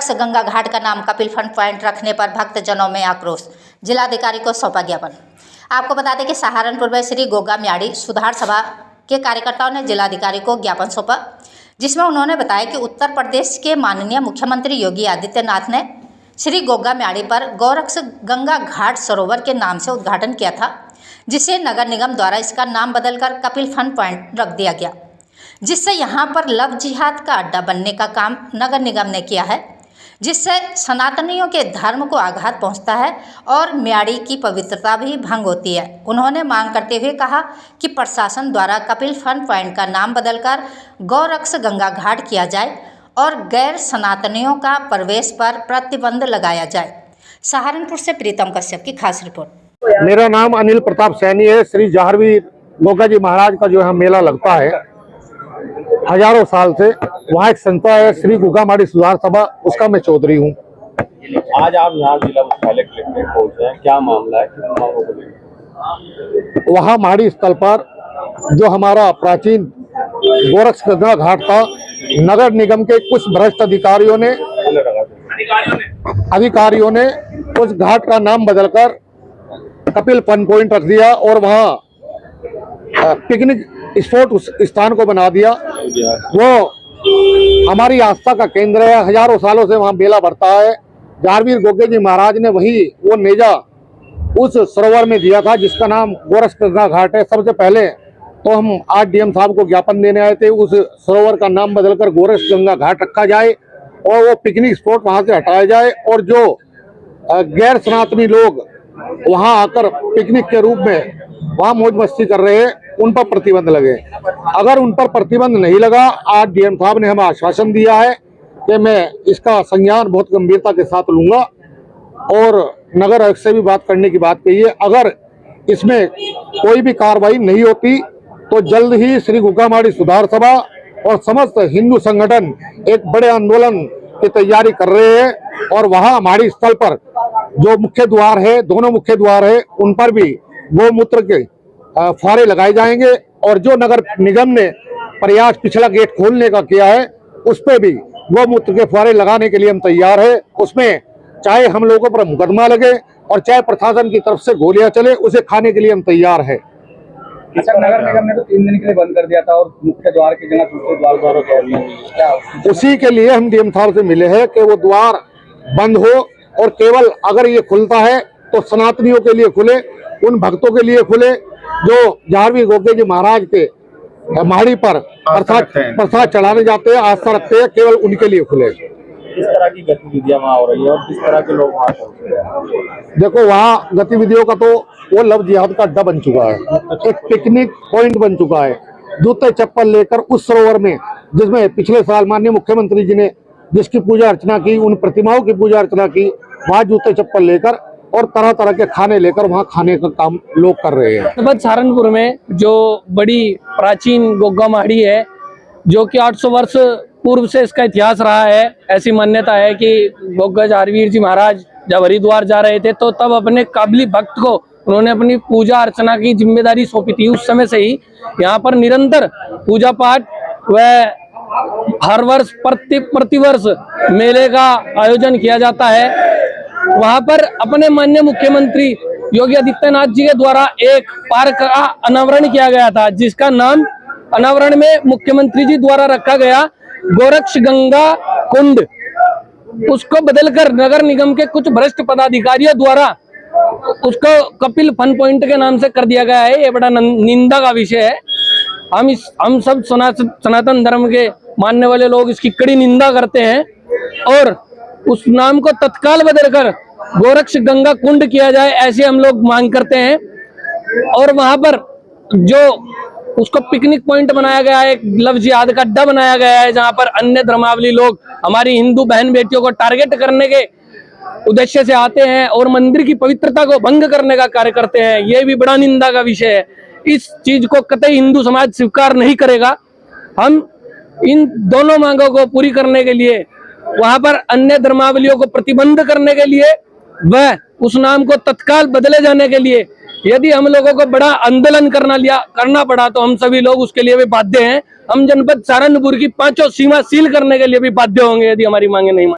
गोरक्ष गंगा घाट का नाम Kapil fun point रखने पर भक्तजनों में आक्रोश, जिलाधिकारी को सौंपा ज्ञापन। आपको बता दें कि सहारनपुर में श्री गोगा म्याड़ी सुधार सभा के कार्यकर्ताओं ने जिलाधिकारी को ज्ञापन सौंपा, जिसमें उन्होंने बताया कि उत्तर प्रदेश के माननीय मुख्यमंत्री योगी आदित्यनाथ ने श्री गोगा म्याड़ी पर गोरक्ष गंगा घाट सरोवर के नाम से उद्घाटन किया था, जिसे नगर निगम द्वारा इसका नाम बदलकर कपिल फन पॉइंट रख दिया गया, जिससे यहाँ पर लव जिहाद का अड्डा बनने का काम नगर निगम ने किया है, जिससे सनातनियों के धर्म को आघात पहुँचता है और म्याड़ी की पवित्रता भी भंग होती है। उन्होंने मांग करते हुए कहा कि प्रशासन द्वारा कपिल फन पॉइंट का नाम बदलकर गोरक्ष गंगा घाट किया जाए और गैर सनातनियों का प्रवेश पर प्रतिबंध लगाया जाए। सहारनपुर से प्रीतम कश्यप की खास रिपोर्ट। मेरा नाम अनिल प्रताप सैनी है। श्री जहारवीर गोगा जी महाराज का जो है मेला लगता है हजारों साल से। वहाँ एक संस्था है श्री गोगा म्याड़ी सुधार सभा, उसका मैं चौधरी हूँ। आज आप यहाँ जिला मुख्यालय कलेक्ट्रेट पहुँचे हैं, क्या मामला है, किन मांगों को लेकर? वहाँ म्याड़ी स्थल पर जो हमारा प्राचीन गोरक्ष गंगा घाट था, नगर निगम के कुछ भ्रष्ट अधिकारियों ने उस घाट का नाम बदलकर कपिल फन पॉइंट रख दिया और वहाँ पिकनिक स्पॉट उस स्थान को बना दिया। वो हमारी आस्था का केंद्र है, हजारों सालों से वहाँ मेला बढ़ता है। जहारवीर गोगे जी महाराज ने वही वो नेजा उस सरोवर में दिया था जिसका नाम गोरक्ष गंगा घाट है। सबसे पहले तो हम आज डीएम साहब को ज्ञापन देने आए थे, उस सरोवर का नाम बदलकर गोरक्ष गंगा घाट रखा जाए और वो पिकनिक स्पॉट वहाँ से हटाया जाए और जो गैर सनातनी लोग वहाँ आकर पिकनिक के रूप में वहाँ मौज मस्ती कर रहे हैं, उन पर प्रतिबंध लगे। अगर उन पर प्रतिबंध नहीं लगा, आज डीएम साहब ने हमें आश्वासन दिया है कि मैं इसका संज्ञान बहुत गंभीरता के साथ लूंगा और नगर आयुक्त से भी बात करने की बात कही है। अगर इसमें कोई भी कार्रवाई नहीं होती तो जल्द ही श्री गोगा म्याड़ी सुधार सभा और समस्त हिंदू संगठन एक बड़े आंदोलन की तैयारी कर रहे हैं और वहाँ म्याड़ी स्थल पर जो मुख्य द्वार है, दोनों मुख्य द्वार है, उन पर भी गोमूत्र के फुहारे लगाए जाएंगे और जो नगर निगम ने प्रयास पिछला गेट खोलने का किया है उस पे भी गोमूत्र के फुहारे लगाने के लिए हम तैयार है। उसमें चाहे हम लोगों पर मुकदमा लगे और चाहे प्रशासन की तरफ से गोलियां चले, उसे खाने के लिए हम तैयार है। अच्छा, नगर निगम ने तो 3 दिन के लिए बंद कर दिया था और मुख्य द्वार की जगह दूसरे द्वार द्वारा खोल, उसी के लिए हम डीएम साहब से मिले हैं कि वो द्वार बंद हो और केवल अगर ये खुलता है तो सनातनियों के लिए खुले, उन भक्तों के लिए खुले जो जहारवीर गोगे जी महाराज के म्याड़ी पर प्रसाद चढ़ाने जाते हैं, आस्था रखते हैं, केवल उनके लिए खुले। किस तरह की गतिविधियां वहाँ हो रही है और किस तरह के लोग वहाँ पहुँच रहे हैं? देखो, वहाँ गतिविधियों का तो वो लव जिहाद का अड्डा बन चुका है, एक पिकनिक पॉइंट बन चुका है। जूते चप्पल लेकर उस सरोवर में, जिसमें पिछले साल माननीय मुख्यमंत्री जी ने जिसकी पूजा अर्चना की, उन प्रतिमाओं की पूजा अर्चना की, वहाँ जूते चप्पल लेकर और तरह तरह के खाने लेकर वहाँ खाने का काम लोग कर रहे हैं। सहारनपुर में जो बड़ी प्राचीन गोगा म्याड़ी है, जो कि 800 वर्ष पूर्व से इसका इतिहास रहा है। ऐसी मान्यता है कि गोगा जहारवीर जी महाराज जब हरिद्वार जा रहे थे तो तब अपने काबिली भक्त को उन्होंने अपनी पूजा अर्चना की जिम्मेदारी सौंपी थी। उस समय से ही यहाँ पर निरंतर पूजा पाठ व हर वर्ष प्रतिवर्ष मेले का आयोजन किया जाता है। वहाँ पर अपने माननीय मुख्यमंत्री योगी आदित्यनाथ जी के द्वारा एक पार्क का अनावरण किया गया था, जिसका नाम अनावरण में मुख्यमंत्री जी द्वारा रखा गया गोरक्ष गंगा कुंड। उसको बदलकर नगर निगम के कुछ भ्रष्ट पदाधिकारियों द्वारा उसको कपिल फन पॉइंट के नाम से कर दिया गया है। ये बड़ा निंदा का विषय है। हम सब सनातन धर्म के मानने वाले लोग इसकी कड़ी निंदा करते हैं और उस नाम को तत्काल बदलकर गोरक्ष गंगा कुंड किया जाए, ऐसे हम लोग मांग करते हैं। और वहां पर जो उसको पिकनिक पॉइंट बनाया गया है, एक लव जिहाद का अड्डा बनाया गया है, जहां पर अन्य धर्मावलंबी लोग हमारी हिंदू बहन बेटियों को टारगेट करने के उद्देश्य से आते हैं और मंदिर की पवित्रता को भंग करने का कार्य करते हैं। ये भी बड़ा निंदा का विषय है। इस चीज को कतई हिंदू समाज स्वीकार नहीं करेगा। हम इन दोनों मांगों को पूरी करने के लिए, वहां पर अन्य धर्मावलियों को प्रतिबंध करने के लिए व उस नाम को तत्काल बदले जाने के लिए यदि हम लोगों को बड़ा आंदोलन करना पड़ा तो हम सभी लोग उसके लिए भी बाध्य हैं। हम जनपद सहारनपुर की 5 सीमा सील करने के लिए भी बाध्य होंगे यदि हमारी मांगे नहीं